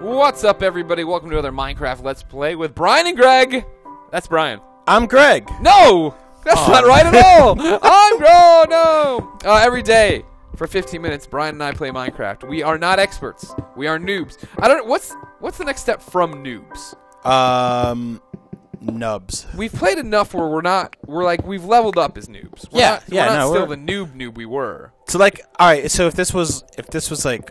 What's up, everybody? Welcome to another Minecraft Let's Play with Brian and Greg. That's Brian. I'm Greg. No! That's not right at all! Every day for 15 minutes, Brian and I play Minecraft. We are not experts. We are noobs. I don't know. What's the next step from noobs? Nubs. We've played enough where we've leveled up as noobs. We're not still the noob we were. So like, all right, so if this was like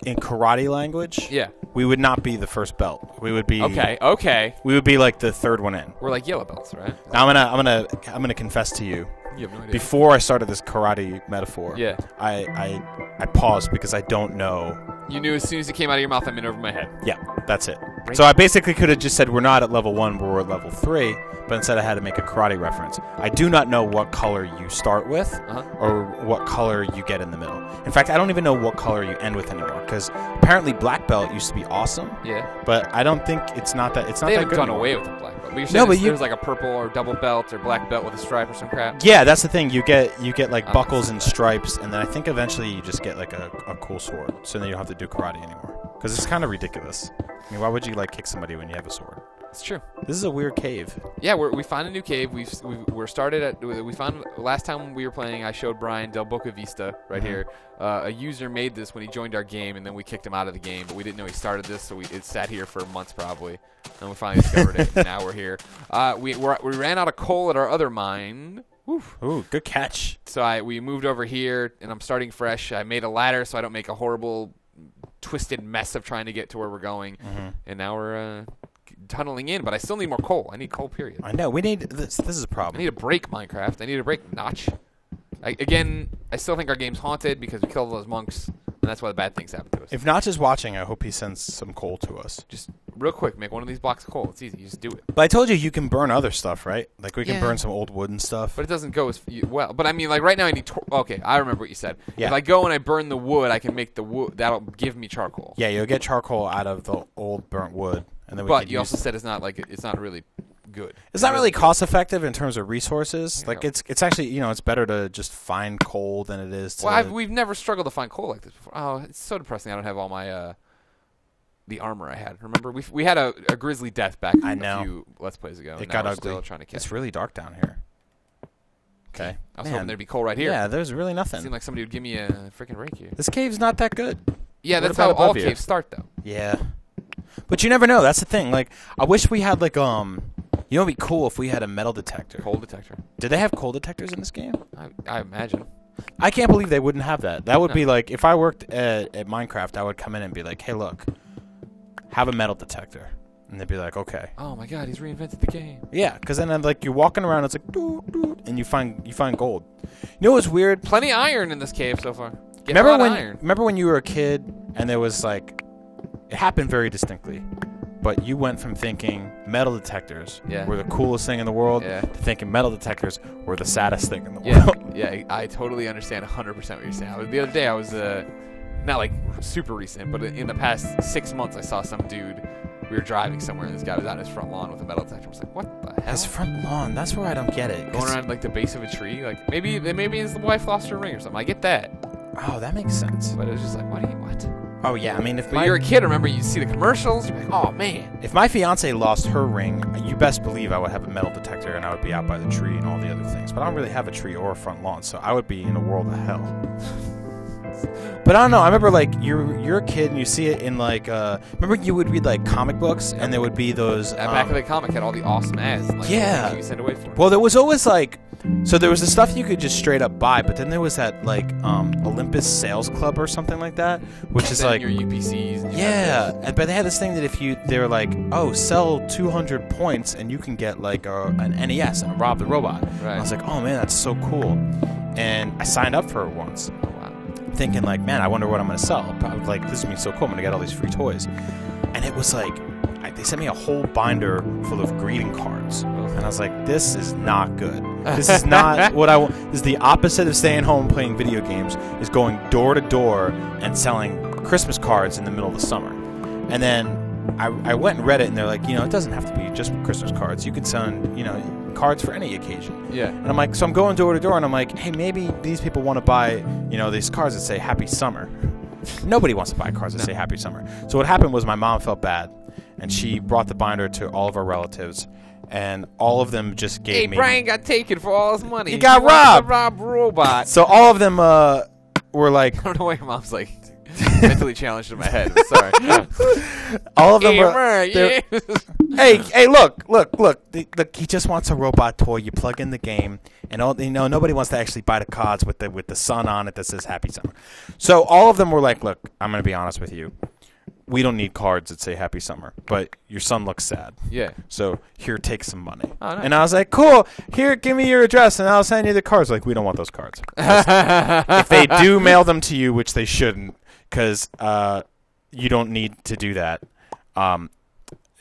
in karate language, yeah, we would not be the first belt. We would be okay. We would be like the third one in. We're like yellow belts, right? Now I'm gonna confess to you. You have no idea. Before I started this karate metaphor, yeah, I paused because I don't know. You knew as soon as it came out of your mouth, I'm in over my head. Yeah, that's it. So I basically could have just said we're not at level 1, but we're at level 3, but instead I had to make a karate reference. I do not know what color you start with or what color you get in the middle. In fact, I don't even know what color you end with anymore, because apparently black belt used to be awesome. Yeah. But I don't think it's not that good. They haven't done away with the black belt. But you're saying there's like a purple or double belt or black belt with a stripe or some crap? Yeah, that's the thing. You get like buckles and stripes, and then I think eventually you just get like a cool sword, so then you don't have to do karate anymore. Because it's kind of ridiculous. I mean, why would you like kick somebody when you have a sword? It's true. This is a weird cave. Yeah, we found a new cave. We found last time we were playing. I showed Brian Del Boca Vista right here. A user made this when he joined our game, and then we kicked him out of the game. But we didn't know he started this, so it sat here for months probably, and we finally discovered it. And now we're here. We ran out of coal at our other mine. Oof. Ooh, good catch. So we moved over here, and I'm starting fresh. I made a ladder so I don't make a horrible, twisted mess of trying to get to where we're going. And now we're tunneling in, but I still need more coal. I need coal, period. I know. We need this. This is a problem. I need a break, Minecraft. I need a break, Notch. Again, I still think our game's haunted because we killed all those monks, and that's why the bad things happen to us. If Notch is watching, I hope he sends some coal to us. Just real quick, make one of these blocks of coal. It's easy. You just do it. But I told you can burn other stuff, right? Like we can burn some old wood and stuff. But it doesn't go as well. But I mean, like right now I need... Okay, I remember what you said. Yeah. If I go and I burn the wood, I can make the wood. That'll give me charcoal. Yeah, you'll get charcoal out of the old burnt wood. And then but you also said it's not really good. It's not really cost effective in terms of resources. Like it's actually, it's better to just find coal than it is to... Well, we've never struggled to find coal like this before. Oh, it's so depressing. I don't have all my the armor I had. Remember, we had a grisly death back a few Let's Plays ago. It got ugly. Still trying to catch it's really dark down here. Okay. I was hoping there'd be coal right here. Yeah, there's really nothing. It seemed like somebody would give me a freaking rake here. This cave's not that good. Yeah, that's how all caves start, though. Yeah. But you never know. That's the thing. Like, I wish we had, like, it'd be cool if we had a metal detector. Coal detector. Did they have coal detectors in this game? I imagine. I can't believe they wouldn't have that. That would be like, if I worked at Minecraft, I would come in and be like, hey, look, have a metal detector. And they'd be like, okay. Oh, my God, he's reinvented the game. Yeah, because then, like, you're walking around, it's like, doo, doo, and you find gold. You know what's weird? Plenty of iron in this cave so far. Remember when you were a kid and there was, like, it happened very distinctly, but you went from thinking metal detectors were the coolest thing in the world to thinking metal detectors were the saddest thing in the world. Yeah, I totally understand 100% what you're saying. The other day I was, not like super recent, but in the past 6 months I saw some dude, we were driving somewhere and this guy was out in his front lawn with a metal detector. I was like, what the hell? His front lawn? That's where I don't get it. Going around like the base of a tree? Like maybe it's the wife lost her ring or something. I get that. Oh, that makes sense. But it was just like, what? Oh, yeah, I mean, if you're a kid, remember, you see the commercials, you're like, oh, man. If my fiance lost her ring, you best believe I would have a metal detector and I would be out by the tree and all the other things. But I don't really have a tree or a front lawn, so I would be in a world of hell. But I don't know, I remember, like, you're a kid and you see it in, like, remember you would read, like, comic books and there would be those... That back of the comic had all the awesome ads. Like, yeah. You send away for it. Well, there was always, like... So there was the stuff you could just straight up buy, but then there was that, like, Olympus Sales Club or something like that, which is like... your UPCs. And but they had this thing that they were like, oh, sell 200 points and you can get, like, an NES and Rob the Robot. Right. And I was like, oh, man, that's so cool. And I signed up for it once. Oh, wow. Thinking, like, man, I wonder what I'm going to sell. Probably, like, this is going to be so cool. I'm going to get all these free toys. And it was like... They sent me a whole binder full of greeting cards. And I was like, this is not good. This is not what I want. This is the opposite of staying home playing video games, is going door to door and selling Christmas cards in the middle of the summer. And then I went and read it, and they're like, it doesn't have to be just Christmas cards. You could send, cards for any occasion. Yeah. And I'm like, so I'm going door to door, and I'm like, hey, maybe these people want to buy, these cards that say Happy Summer. Nobody wants to buy cards that say Happy Summer. So what happened was my mom felt bad, and she brought the binder to all of our relatives, and all of them just gave me. Hey, Brian got taken for all his money. He got robbed. Rob robot. So all of them were like. I don't know why your mom's like mentally challenged in my head. But sorry. All of them were. Hey, look. He just wants a robot toy. You plug in the game, and nobody wants to actually buy the cards with the sun on it that says Happy Summer. So all of them were like, look, I'm gonna be honest with you. We don't need cards that say Happy Summer, but your son looks sad. Yeah. So here, take some money. Oh, nice. And I was like, cool. Here, give me your address, and I'll send you the cards. Like, we don't want those cards. If they do mail them to you, which they shouldn't, because you don't need to do that.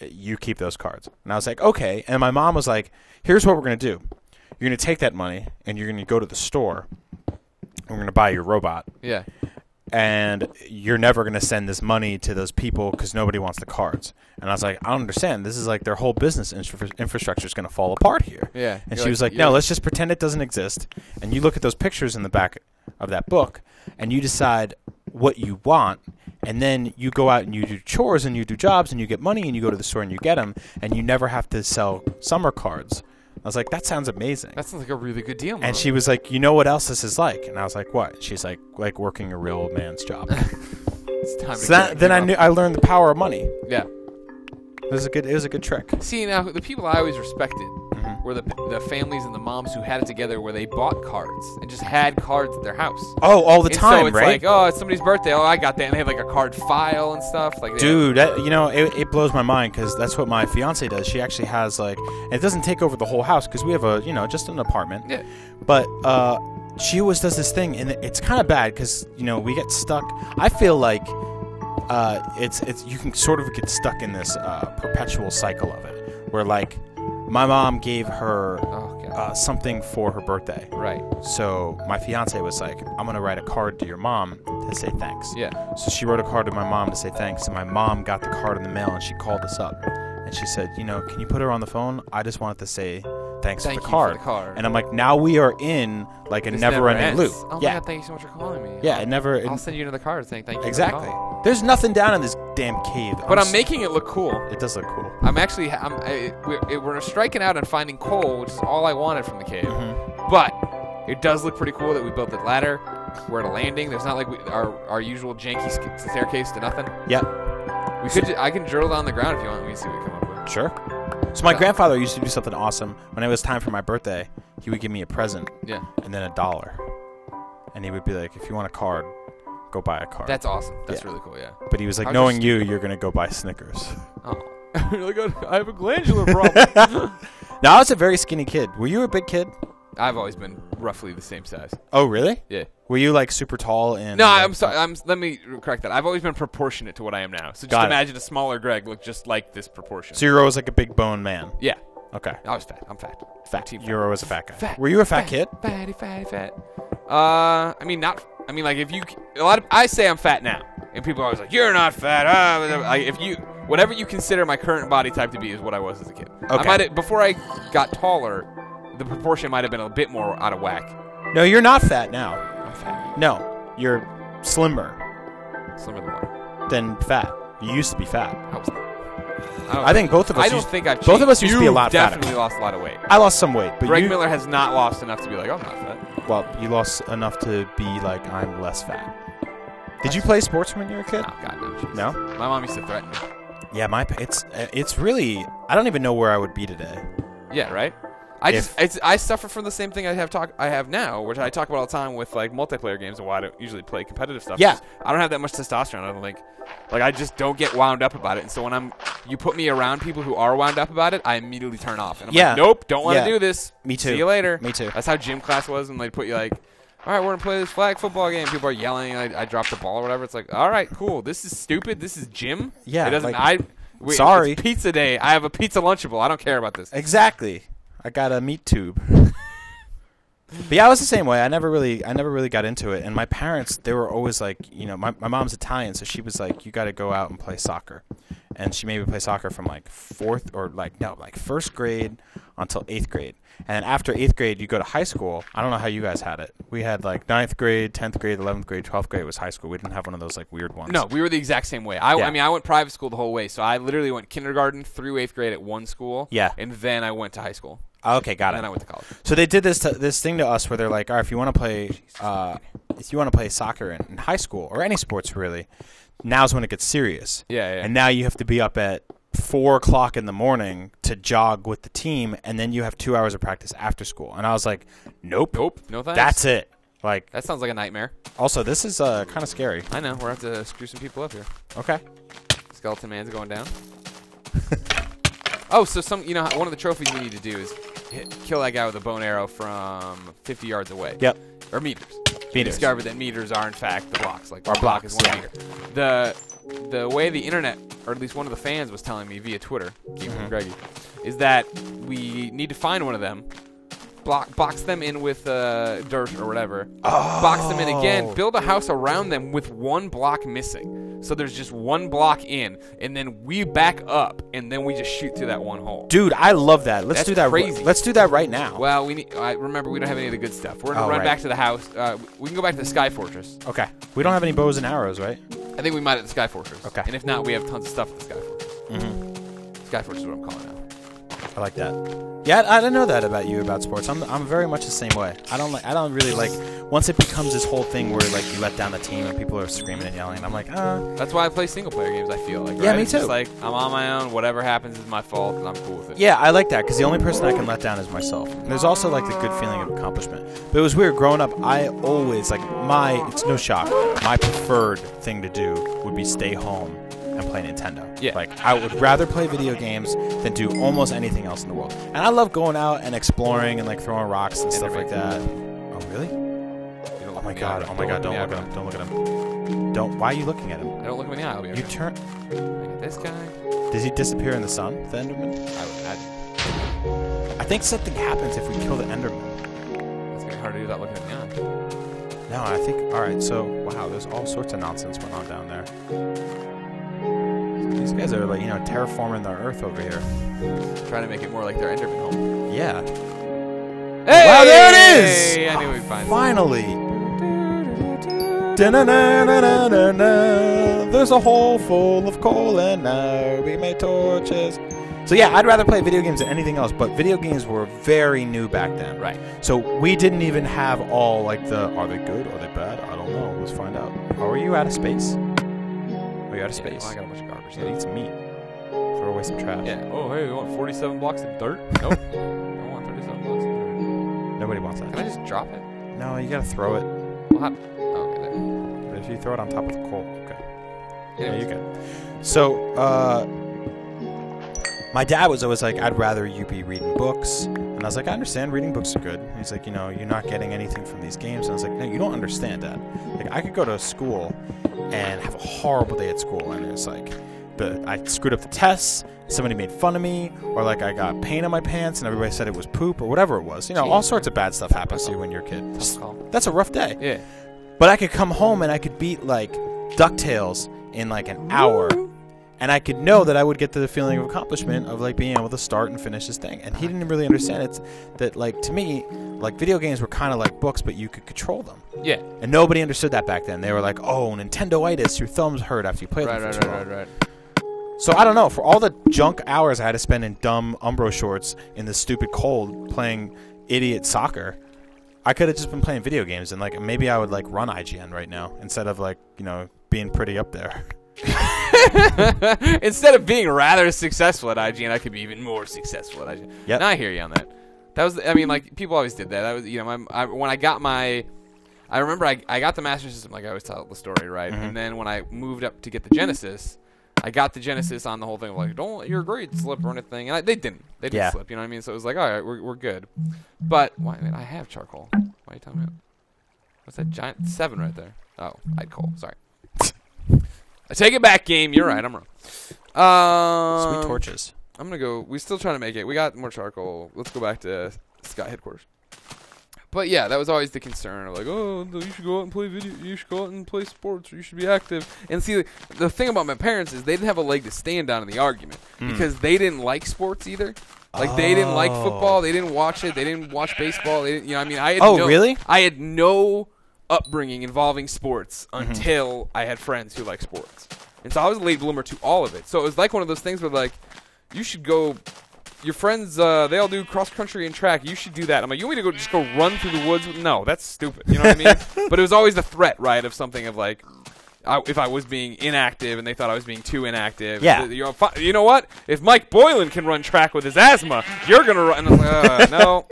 You keep those cards. And I was like, okay. And my mom was like, here's what we're going to do. You're going to take that money, and you're going to go to the store, and we're going to buy your robot. Yeah. And you're never going to send this money to those people because nobody wants the cards. And I was like, I don't understand. This is like their whole business infrastructure is going to fall apart here. Yeah. And she was like, no, let's just pretend it doesn't exist. And you look at those pictures in the back of that book, and you decide what you want. And then you go out and you do chores and you do jobs and you get money and you go to the store and you get them. And you never have to sell summer cards. I was like, that sounds amazing. That sounds like a really good deal, Mom. And she was like, you know what else this is like? And I was like, what? She's like working a real man's job. It's time So then I learned the power of money. Yeah. It was a good trick. See, now, the people I always respected were the families and the moms who had it together where they bought cards and just had cards at their house. Oh, all the time, so it's right? like, oh, it's somebody's birthday. Oh, I got that. And they have like a card file and stuff. Like, dude, it blows my mind because that's what my fiance does. She actually has and it doesn't take over the whole house because we have just an apartment. Yeah. But she always does this thing, and it's kind of bad because we get stuck. I feel like it's you can sort of get stuck in this perpetual cycle of it, where like my mom gave her something for her birthday. Right. So my fiance was like, I'm going to write a card to your mom to say thanks. Yeah. So she wrote a card to my mom to say thanks, and my mom got the card in the mail, and she called us up. And she said, can you put her on the phone? I just wanted to say thanks for the card. And I'm like, now we are in like a never-ending loop. Oh my God, thank you so much for calling me. Yeah, I'll send you another card saying thank you. Exactly. There's nothing down in this damn cave. But I'm making it look cool. It does look cool. We're striking out and finding coal, which is all I wanted from the cave. But it does look pretty cool that we built the ladder. We're at a landing. There's not like our usual janky staircase to nothing. Yep. I can drill down the ground if you want. Let me see what we come up with. Sure. So my grandfather used to do something awesome. When it was time for my birthday, he would give me a present. Yeah. And then $1. And he would be like, if you want a card, go buy a card. That's awesome. That's really cool, yeah. But he was like, knowing you're going to go buy Snickers. Oh. I have a glandular problem. Now, I was a very skinny kid. Were you a big kid? I've always been roughly the same size. Oh, really? Yeah. Were you like super tall? And no, I'm sorry. Let me correct that. I've always been proportionate to what I am now. So just imagine a smaller Greg look just like this proportion. So you're always like a big bone man. Yeah. Okay. I was fat. I'm fat. Fat. You're always a fat guy. Were you a fat kid? Fatty. I say I'm fat now, and people are always like, "You're not fat." Whatever you consider my current body type to be is what I was as a kid. Okay. Before I got taller, the proportion might have been a bit more out of whack. No, you're not fat now. I'm fat. No, you're slimmer. Slimmer than what? Than fat. You used to be fat. I think both of us. I don't think I've changed. Both of us used to be a lot fatter. You definitely lost a lot of weight. I lost some weight, but Greg Miller has not lost enough to be like, I'm not fat. Well, you lost enough to be like, I'm less fat. Did you play sports when you were a kid? Oh, God, no. Geez. No? My mom used to threaten me. Yeah, it's really, I don't even know where I would be today. Yeah, right? I suffer from the same thing I have now, which I talk about all the time with like multiplayer games and why I don't usually play competitive stuff. Yeah. I don't have that much testosterone. I don't think. Like I just don't get wound up about it. And so when you put me around people who are wound up about it, I immediately turn off. And I'm like, nope, don't want to do this. Me too. See you later. Me too. That's how gym class was, and they'd put you like, all right, we're gonna play this flag football game. People are yelling, and I drop the ball or whatever. It's like, all right, cool. This is stupid. This is gym. Yeah. It doesn't. Sorry. It's pizza day. I have a pizza Lunchable. I don't care about this. Exactly. I got a meat tube. But yeah, I was the same way. I never really got into it. And my parents, they were always like, you know, my mom's Italian, so she was like, you got to go out and play soccer. And she made me play soccer from like first grade until 8th grade. And then after 8th grade, you go to high school. I don't know how you guys had it. We had like 9th grade, 10th grade, 11th grade, 12th grade was high school. We didn't have one of those like weird ones. No, we were the exact same way. I mean, I went private school the whole way. So I literally went kindergarten through 8th grade at one school. Yeah. And then I went to high school. Okay, got it. And then I went to college. So they did this thing to us where they're like, all right, if you want to play soccer in high school or any sports really, now's when it gets serious. Yeah. And now you have to be up at 4 o'clock in the morning to jog with the team, and then you have 2 hours of practice after school. And I was like, nope, no thanks. That's it. Like that sounds like a nightmare. Also, this is kind of scary. I know. We're gonna have to screw some people up here. Okay. Skeleton Man's going down. Oh, so one of the trophies we need to do is kill that guy with a bow and arrow from 50 yards away. Yep. Or meters. We discovered that meters are in fact the blocks. Like our block is 1 yeah. meter. The way the internet, or at least one of the fans was telling me via Twitter, Greggy, is that we need to find one of them, box them in with dirt or whatever, box them in again, build a house around them with 1 block missing. So there's just 1 block in, and then we back up, and then we just shoot through that 1 hole. Dude, I love that. Let's do that. Crazy. Let's do that right now. Well, remember we don't have any of the good stuff. We're gonna run back to the house. We can go back to the Sky Fortress. Okay. We don't have any bows and arrows, right? I think we might at the Sky Fortress. Okay. And if not, we have tons of stuff at the Sky Fortress. Sky Fortress is what I'm calling now. I like that. Yeah, I didn't know that about you about sports. I'm very much the same way. I don't really like once it becomes this whole thing where like you let down the team and people are screaming and yelling. I'm like, That's why I play single player games. I feel like. Yeah, right? me It's too. just like I'm on my own. Whatever happens is my fault, and I'm cool with it. Yeah, I like that because the only person I can let down is myself. And there's also like the good feeling of accomplishment. But it was weird growing up. I always it's no shock. My preferred thing to do would be stay home and play Nintendo. Yeah. Like, I would rather play video games than do almost anything else in the world. And I love going out and exploring and, like, throwing rocks and stuff like that. Oh, really? Oh, my God. Don't look at him. Don't look at him. Why are you looking at him? I don't look him in the eye. You turn... This guy. Does he disappear in the sun, the Enderman? I would imagine. I think something happens if we kill the Enderman. It's going to be hard to do without looking at the eye. No, I think... All right, so, wow, there's all sorts of nonsense going on down there. These guys are, like, terraforming the Earth over here. Trying to make it more like their Enderman home. Yeah. Hey! Wow, there it is! I knew we'd find it. Finally! There's a hole full of coal and now we make torches. So yeah, I'd rather play video games than anything else, but video games were very new back then. Right. So we didn't even have all, like, are they good? Are they bad? I don't know. Let's find out. Oh, are you out of space? Are you out of space? Well, I got a bunch of garbage. Yeah, eat some meat. Throw away some trash. Yeah. Oh, hey, you want 47 blocks of dirt? Nope. I don't want 37 blocks of dirt. Nobody wants that. Can I just drop it? No, you gotta throw it. Well, okay, there. But if you throw it on top of the coal, okay. Yeah, you can. So, my dad was always like, I'd rather you be reading books. And I was like, I understand reading books are good. And he's like, you're not getting anything from these games. And I was like, no, you don't understand that. Like, I could go to school and have a horrible day at school. And it's like, I screwed up the tests, somebody made fun of me, or like I got paint on my pants and everybody said it was poop or whatever it was. All sorts of bad stuff happens to you when you're a kid. That's a rough day. Yeah. But I could come home and I could beat, like, DuckTales in, like, an hour. And I could know that I would get to the feeling of accomplishment of, like, being able to start and finish this thing. And he didn't really understand it. That, like, to me, like, video games were kind of like books, but you could control them. Yeah. And nobody understood that back then. They were like, oh, Nintendo-itis, your thumbs hurt after you played them for too long. Right. So, I don't know. For all the junk hours I had to spend in dumb Umbro shorts in the stupid cold playing idiot soccer, I could have just been playing video games. And, like, maybe I would, like, run IGN right now instead of, like, being pretty up there. Instead of being rather successful at IGN, I could be even more successful at IGN. Yep. Now I hear you on that. That was, I mean, like, people always did that. That was, when I got I remember I got the Master System, like I always tell the story, right? Mm-hmm. And then when I moved up to get the Genesis, I got the Genesis on the whole thing of like, don't let your grades slip or anything. And they didn't. They didn't slip, you know what I mean? So it was like, all right, we're good. But, I have charcoal. Why are you telling me that? What's that giant 7 right there? Oh, I had coal. Sorry. I take it back, game. You're right. I'm wrong. Sweet torches. I'm going to go. We're still trying to make it. We got more charcoal. Let's go back to Sky headquarters. But yeah, that was always the concern. Like, oh, you should go out and play video. You should go out and play sports, or you should be active. And see, the thing about my parents is they didn't have a leg to stand on in the argument because they didn't like sports either. Like they didn't like football. They didn't watch it. They didn't watch baseball. They didn't, I mean, I had really? I had no upbringing involving sports until I had friends who liked sports, and so I was a late bloomer to all of it. So it was like one of those things where like, you should go. Your friends, they all do cross country and track. You should do that. I'm like, you want me to just go run through the woods? No, that's stupid. You know what I mean? But it was always the threat, right, of something of like, if I was being inactive and they thought I was being too inactive. Yeah. You know what? If Mike Boylan can run track with his asthma, you're gonna run. And I'm like, no.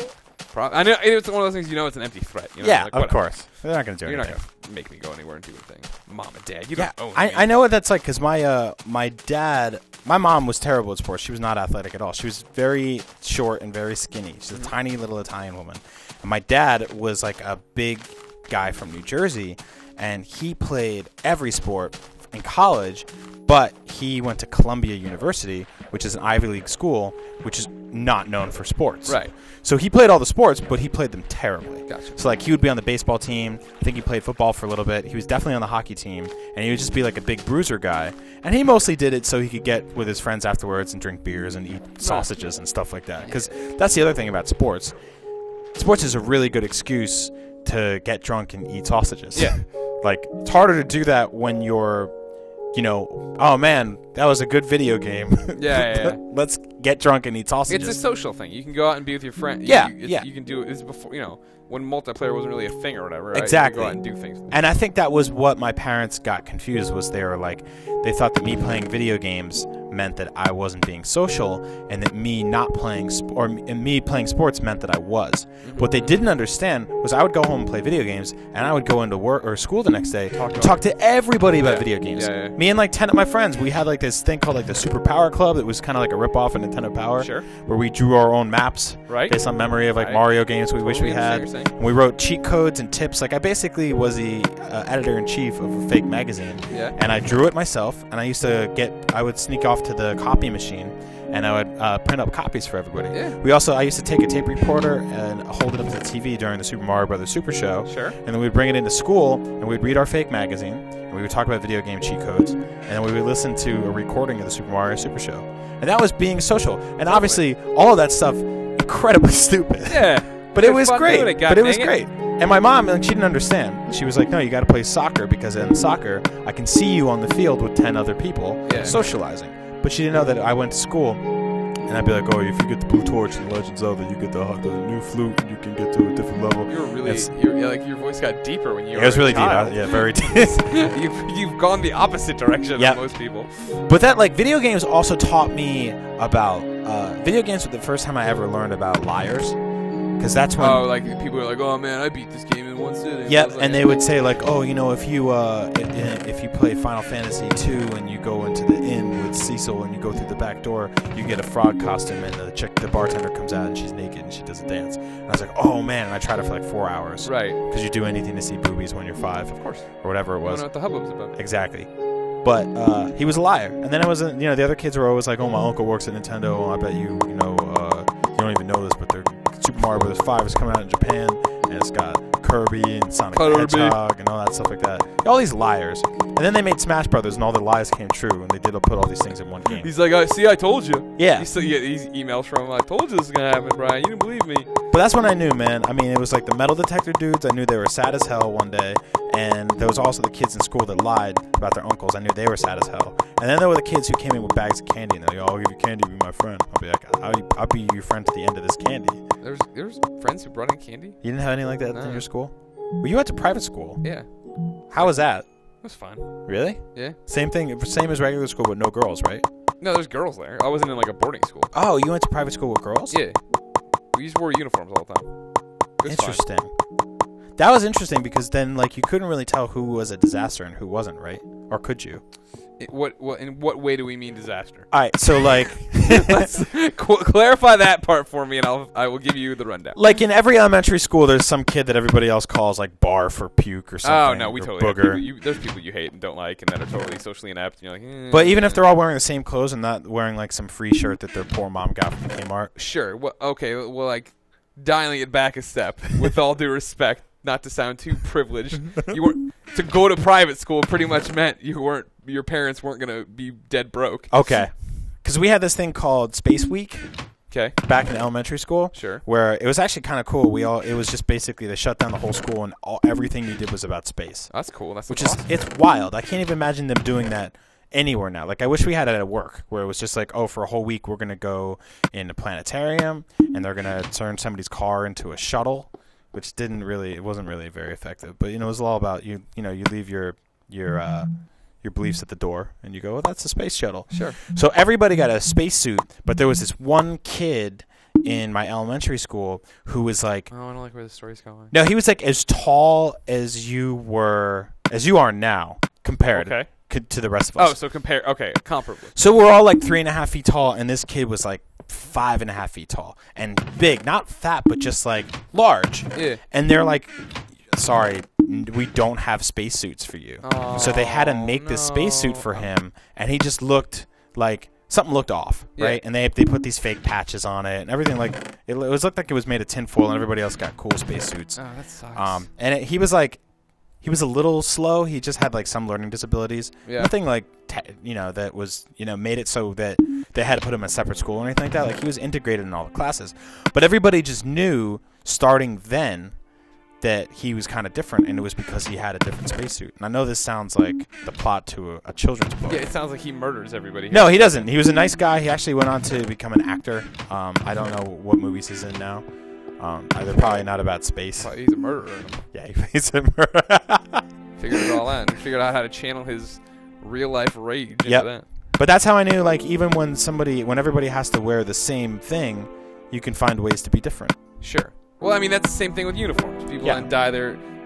I know it's one of those things. It's an empty threat. You know? Yeah, like, of course. They're not gonna do anything. You're not gonna make me go anywhere and do anything. Mom and Dad, you don't own me. I know what that's like because my dad. My mom was terrible at sports. She was not athletic at all. She was very short and very skinny. She's a tiny little Italian woman. And my dad was like a big guy from New Jersey, and he played every sport in college, but he went to Columbia University, which is an Ivy League school, which is not known for sports. Right. So he played all the sports, but he played them terribly. Gotcha. So like he would be on the baseball team. I think he played football for a little bit. He was definitely on the hockey team, and he would just be like a big bruiser guy. And he mostly did it so he could get with his friends afterwards and drink beers and eat sausages and stuff like that. Because that's the other thing about sports. Sports is a really good excuse to get drunk and eat sausages. Yeah. Like it's harder to do that when you're, oh man, that was a good video game. Yeah. Let's get drunk and eat sausages. It's a social thing. You can go out and be with your friends. Yeah, You can do it. It's before, when multiplayer wasn't really a thing or whatever. Right? Exactly. You can go out and do things. And I think that was what my parents got confused was they were like, they thought that me playing video games meant that I wasn't being social, and that me not playing me playing sports meant that I was. What they didn't understand was I would go home and play video games, and I would go into work or school the next day, talk to everybody about video games. Yeah. Me and like 10 of my friends, we had like this thing called like the Super Power Club that was kind of like a rip-off of Nintendo Power, where we drew our own maps based on memory of like Mario games we wish we had. And we wrote cheat codes and tips. Like I basically was the editor-in-chief of a fake magazine, and I drew it myself, and I would sneak off to the copy machine, and I would print up copies for everybody. I used to take a tape recorder and hold it up to the TV during the Super Mario Brothers Super Show, and then we'd bring it into school, and we'd read our fake magazine, and we would talk about video game cheat codes, and then we would listen to a recording of the Super Mario Super Show. And that was being social. And obviously, all of that stuff, incredibly stupid. But it was great. And my mom, she didn't understand. She was like, no, you got to play soccer, because in soccer, I can see you on the field with 10 other people socializing. But she didn't know that I went to school, and I'd be like, oh, if you get the blue torch in Legend of Zelda, you get the new flute, and you can get to a different level. Your voice got deeper when you were it was really child. deep. Very deep. You've gone the opposite direction than most people. But that, like, video games also taught me about, video games were the first time I ever learned about liars. Because that's when... Oh, like, people are like, oh, man, I beat this game in one sitting. Yep, and they would say, like, oh, if you play Final Fantasy 2 and you go into the inn with Cecil and you go through the back door, you get a frog costume, and the bartender comes out and she's naked and she does a dance. And I was like, oh, man, and I tried it for like 4 hours. Right. Because you do anything to see boobies when you're 5. Of course. Or whatever it was. I don't know what the hubbub's about. Exactly. But he was a liar. And then it was, the other kids were always like, oh, my uncle works at Nintendo. Oh, I bet you don't even know this, but they're Super Mario Brothers 5 is coming out in Japan, and it's got Kirby and Sonic the Hedgehog and all that stuff like that. All these liars. And then they made Smash Brothers, and all their lies came true, and they did put all these things in one game. He's like, I told you. Yeah. These emails from him, I told you this was going to happen, Brian. You didn't believe me. But that's when I knew, man. I mean, it was like the metal detector dudes. I knew they were sad as hell one day. And there was also the kids in school that lied about their uncles. I knew they were sad as hell. And then there were the kids who came in with bags of candy, and they're like, oh, I'll give you candy, be my friend. I'll be like, I'll be your friend to the end of this candy. There was friends who brought in candy? You didn't have anything like that in your school? Well, you went to private school. Yeah. How was that? It was fun. Really? Yeah. Same as regular school, but no girls, right? No, there's girls there. I wasn't in like a boarding school. Oh, you went to private school with girls? Yeah. We just wore uniforms all the time. Interesting. That was interesting because then, like, you couldn't really tell who was a disaster and who wasn't, right? Or could you? In what way do we mean disaster? All right, so like, let's clarify that part for me, and I will give you the rundown. Like in every elementary school, there's some kid that everybody else calls like barf or puke or something. Oh no, we totally booger. There's people you hate and don't like, and that are totally socially inept. And you're like, but even if they're all wearing the same clothes and not wearing like some free shirt that their poor mom got from Kmart. Sure. Well, okay. Well, like dialing it back a step, with all due respect, not to sound too privileged. You weren't to go to private school. Pretty much meant your parents weren't gonna be dead broke. Okay, because we had this thing called Space Week. Okay. Back in elementary school. Sure. Where it was actually kind of cool. It was just basically they shut down the whole school and everything you did was about space. That's cool. That's which awesome. It's wild. I can't even imagine them doing that anywhere now. Like I wish we had it at work where it was just like, oh, for a whole week we're gonna go in a planetarium and they're gonna turn somebody's car into a shuttle, which it wasn't really very effective. But it was all about you leave your beliefs at the door and you go, well, that's a space shuttle. Sure. So everybody got a spacesuit, but there was this one kid in my elementary school who was like, oh, I don't like where the story's going. No, he was like as tall as you are now compared to the rest of us. Oh, so comparably. So we're all like 3.5 feet tall, and this kid was like 5.5 feet tall and big, not fat, but just like large. Yeah. And they're like, sorry, we don't have spacesuits for you. Oh, so they had to make this spacesuit for him, and he just looked like something looked off, right? And they put these fake patches on it and everything. Like it looked like it was made of tinfoil, and everybody else got cool spacesuits. Oh, that sucks. He was like, he was a little slow. He just had like some learning disabilities. Yeah. Nothing like that was made it so that they had to put him in a separate school or anything like that. Like he was integrated in all the classes, but everybody just knew starting then that he was kind of different, and it was because he had a different spacesuit. And I know this sounds like the plot to a children's book. Yeah, it sounds like he murders everybody. No, he doesn't. He was a nice guy. He actually went on to become an actor. I don't know what movies he's in now. They're probably not about space. He's a murderer. Yeah, he's a murderer. Figured it all out. He figured out how to channel his real-life rage into that. But that's how I knew, like, even when everybody has to wear the same thing, you can find ways to be different. Sure. Well, I mean, that's the same thing with uniforms. People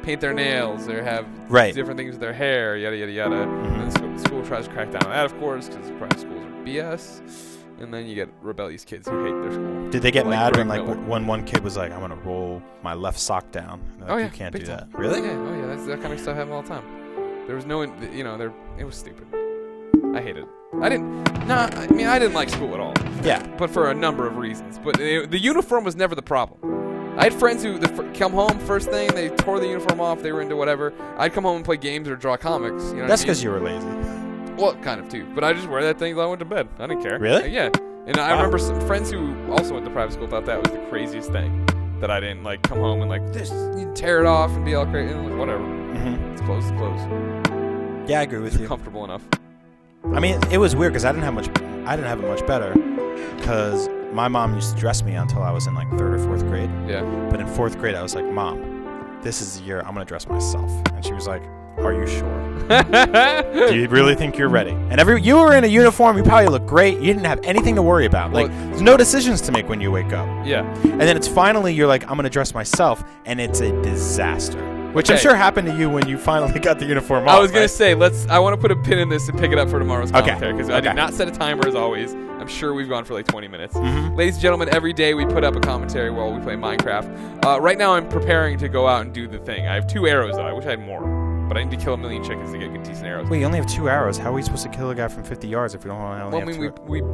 paint their nails, or have different things with their hair, yada, yada, yada. Mm-hmm. And then the school tries to crack down on that, of course, because private schools are BS. And then you get rebellious kids who hate their school. Did they get mad when one kid was like, I'm going to roll my left sock down? Like, you can't do that. Really? Yeah, that kind of stuff happened all the time. There was no, it was stupid. I hated it. I didn't like school at all. Yeah. But for a number of reasons. But the uniform was never the problem. I had friends who come home first thing, they tore the uniform off, they were into whatever. I'd come home and play games or draw comics. That's because you were lazy. Well, kind of too. But I just wear that thing until I went to bed. I didn't care. Really? Yeah. And I remember some friends who also went to private school thought that was the craziest thing. That I didn't come home and you tear it off and be all crazy. And whatever. Mm-hmm. It's clothes. Yeah, I agree with you. Comfortable enough. I mean, it was weird because I didn't have it much better because my mom used to dress me until I was in like 3rd or 4th grade. Yeah. But in 4th grade, I was like, Mom, this is the year I'm going to dress myself. And she was like, are you sure? Do you really think you're ready? And you were in a uniform. You probably look great. You didn't have anything to worry about. There's no decisions to make when you wake up. Yeah. And then it's finally, you're like, I'm going to dress myself. And it's a disaster. Which I'm sure happened to you when you finally got the uniform off. I was going to say, I want to put a pin in this and pick it up for tomorrow's commentary. Because I did not set a timer as always. I'm sure we've gone for like 20 minutes. Mm-hmm. Ladies and gentlemen, every day we put up a commentary while we play Minecraft. Right now I'm preparing to go out and do the thing. I have 2 arrows though. I wish I had more. But I need to kill 1 million chickens to get good decent arrows. Wait, you only have 2 arrows. How are we supposed to kill a guy from 50 yards if we don't only have 2? We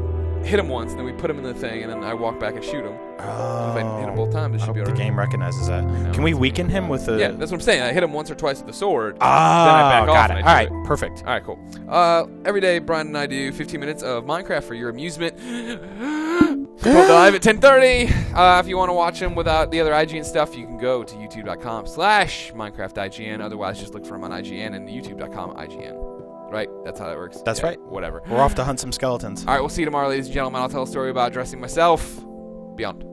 hit him once, and then we put him in the thing, and then I walk back and shoot him. Oh. If I hit him both times, it should be all right. The game recognizes that. Can we weaken him with a... Yeah, that's what I'm saying. I hit him once or twice with the sword. Then I back off. Got it. All right, perfect. All right, cool. Every day, Brian and I do 15 minutes of Minecraft for your amusement. We'll go live at 10:30. If you want to watch them without the other IGN stuff, you can go to youtube.com/MinecraftIGN. Otherwise, just look for them on IGN and youtube.com/IGN. Right? That's how that works. That's right. Whatever. We're off to hunt some skeletons. All right, we'll see you tomorrow, ladies and gentlemen. I'll tell a story about dressing myself. Beyond.